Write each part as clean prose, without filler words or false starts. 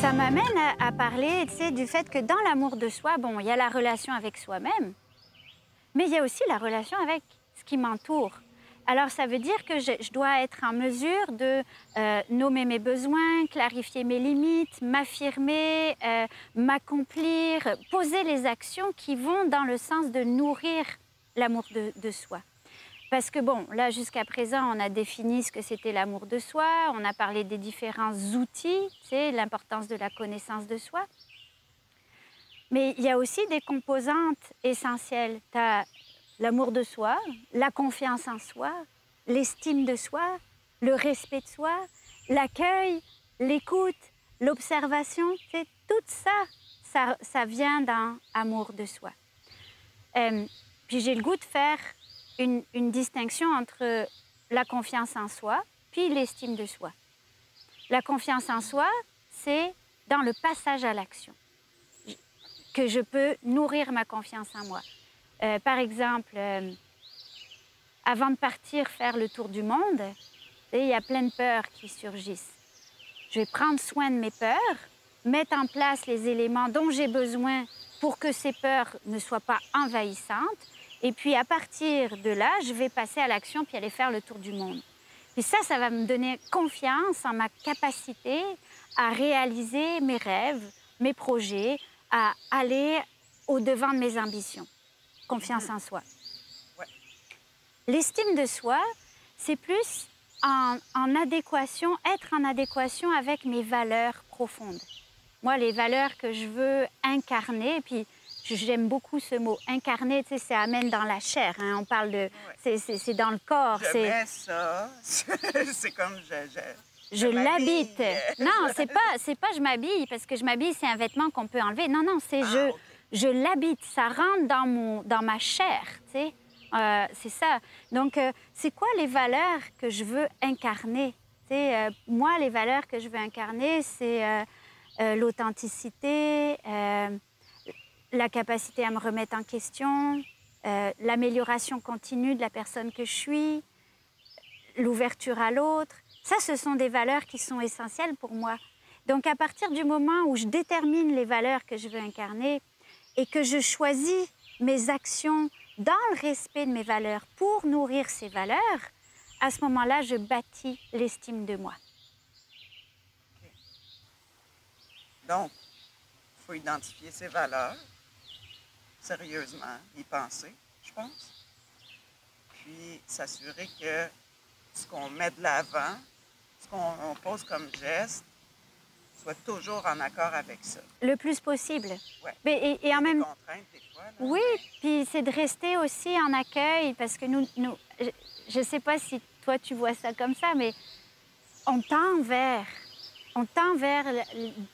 Ça m'amène à parler, tu sais, du fait que dans l'amour de soi, bon, il y a la relation avec soi-même, mais il y a aussi la relation avec ce qui m'entoure. Alors, ça veut dire que je dois être en mesure de nommer mes besoins, clarifier mes limites, m'affirmer, m'accomplir, poser les actions qui vont dans le sens de nourrir l'amour de soi. Parce que bon, là, jusqu'à présent, on a défini ce que c'était l'amour de soi, on a parlé des différents outils, tu sais, l'importance de la connaissance de soi. Mais il y a aussi des composantes essentielles. Tu as l'amour de soi, la confiance en soi, l'estime de soi, le respect de soi, l'accueil, l'écoute, l'observation. Tu sais, tout ça, ça vient dans amour de soi. Puis j'ai le goût de faire une distinction entre la confiance en soi puis l'estime de soi. La confiance en soi, c'est dans le passage à l'action que je peux nourrir ma confiance en moi. Par exemple, avant de partir faire le tour du monde, il y a plein de peurs qui surgissent. Je vais prendre soin de mes peurs, mettre en place les éléments dont j'ai besoin pour que ces peurs ne soient pas envahissantes. Et puis, à partir de là, je vais passer à l'action puis aller faire le tour du monde. Et ça va me donner confiance en ma capacité à réaliser mes rêves, mes projets, à aller au-devant de mes ambitions. Confiance en soi. Ouais. L'estime de soi, c'est plus en adéquation, être en adéquation avec mes valeurs profondes. Moi, les valeurs que je veux incarner, puis j'aime beaucoup ce mot, incarner, tu sais, ça amène dans la chair, hein, on parle de... Ouais. C'est dans le corps. Je mets ça, c'est comme Je l'habite. Non, c'est pas je m'habille, parce que je m'habille, c'est un vêtement qu'on peut enlever. Non, non, c'est Ah, OK. je l'habite, ça rentre dans ma chair, tu sais. C'est ça. Donc, c'est quoi les valeurs que je veux incarner? Tu sais, moi, les valeurs que je veux incarner, c'est l'authenticité, la capacité à me remettre en question, l'amélioration continue de la personne que je suis, l'ouverture à l'autre. Ça, ce sont des valeurs qui sont essentielles pour moi. Donc, à partir du moment où je détermine les valeurs que je veux incarner et que je choisis mes actions dans le respect de mes valeurs pour nourrir ces valeurs, à ce moment-là, je bâtis l'estime de moi. OK. Donc, il faut identifier ses valeurs, sérieusement, y penser, je pense. Puis, s'assurer que ce qu'on met de l'avant, ce qu'on pose comme geste, soit toujours en accord avec ça. Le plus possible. Ouais. Mais, Il y et a en des même contraintes, des fois. Là, Oui, mais- puis c'est de rester aussi en accueil, parce que je ne sais pas si toi tu vois ça comme ça, mais on tend vers,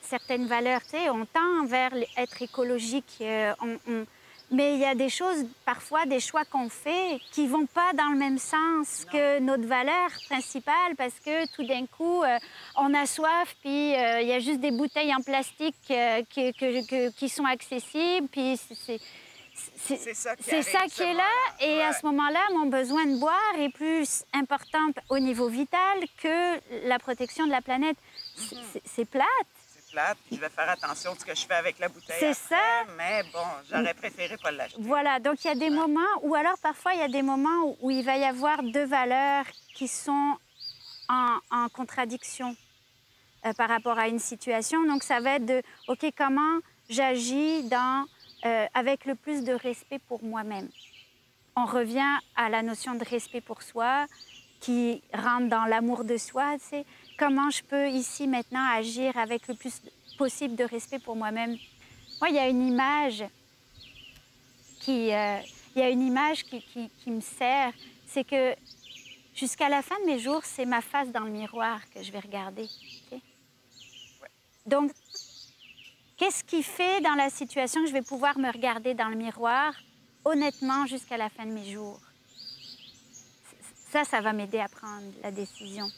certaines valeurs, tu sais, on tend vers être écologique, mais il y a des choses, parfois des choix qu'on fait qui vont pas dans le même sens que notre valeur principale, parce que tout d'un coup, on a soif, puis il y a juste des bouteilles en plastique qui sont accessibles, puis C'est ça qui c'est arrive, ça ce qui est là, et moment-là. à ce moment-là, mon besoin de boire est plus important au niveau vital que la protection de la planète. C'est plate. C'est plate, puis je vais faire attention de ce que je fais avec la bouteille C'est après, ça. mais bon, j'aurais préféré pas l'acheter. Voilà, donc il y a des moments, ou alors parfois il y a des moments où il va y avoir deux valeurs qui sont en contradiction par rapport à une situation. Donc ça va être de, OK, comment j'agis avec le plus de respect pour moi-même. On revient à la notion de respect pour soi qui rentre dans l'amour de soi. Tu sais. Comment je peux ici maintenant agir avec le plus possible de respect pour moi-même. Moi, il y a une image qui me sert, c'est que jusqu'à la fin de mes jours, c'est ma face dans le miroir que je vais regarder. Tu sais. Donc, qu'est-ce qui fait dans la situation que je vais pouvoir me regarder dans le miroir honnêtement jusqu'à la fin de mes jours? Ça va m'aider à prendre la décision.